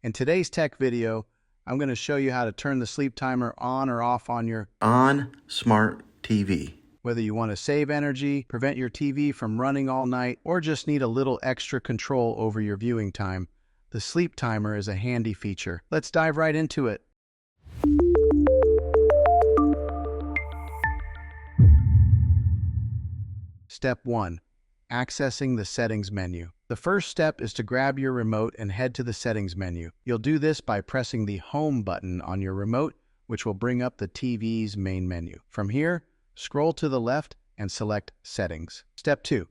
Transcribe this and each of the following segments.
In today's tech video, I'm going to show you how to turn the sleep timer on or off on your smart TV. whether you want to save energy, prevent your TV from running all night, or just need a little extra control over your viewing time. The sleep timer is a handy feature. Let's dive right into it. Step 1. Accessing the settings menu. The first step is to grab your remote and head to the settings menu. You'll do this by pressing the home button on your remote, which will bring up the TV's main menu. From here, scroll to the left and select Settings. Step 2.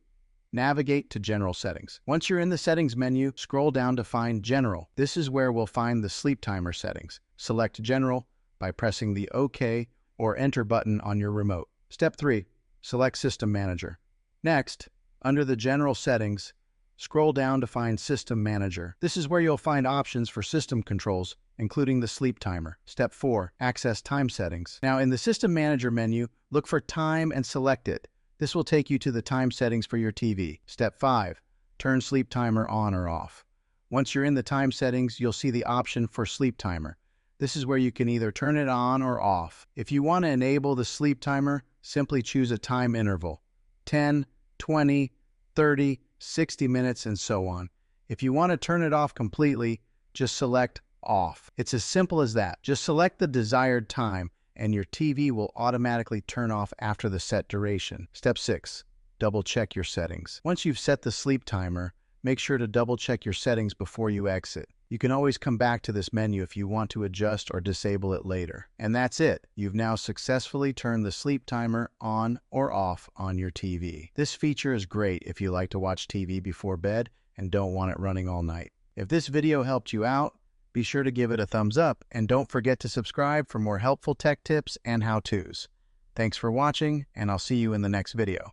Navigate to General Settings. Once you're in the Settings menu, scroll down to find General. This is where we'll find the sleep timer settings. Select General by pressing the OK or Enter button on your remote. Step 3. Select System Manager. Next, under the General Settings, scroll down to find System Manager. This is where you'll find options for system controls, including the sleep timer. Step 4. Access time settings. Now, in the System Manager menu, look for Time and select it. This will take you to the time settings for your TV. Step 5. Turn sleep timer on or off. Once you're in the time settings, you'll see the option for sleep timer. This is where you can either turn it on or off. If you want to enable the sleep timer, simply choose a time interval. 10, 20, 30, 60 minutes, and so on. If you want to turn it off completely, just select Off. It's as simple as that. Just select the desired time, and your TV will automatically turn off after the set duration. Step 6. Double check your settings. Once you've set the sleep timer, make sure to double check your settings before you exit. You can always come back to this menu if you want to adjust or disable it later. And that's it. You've now successfully turned the sleep timer on or off on your TV. This feature is great if you like to watch TV before bed and don't want it running all night. If this video helped you out, be sure to give it a thumbs up and don't forget to subscribe for more helpful tech tips and how-tos. Thanks for watching, and I'll see you in the next video.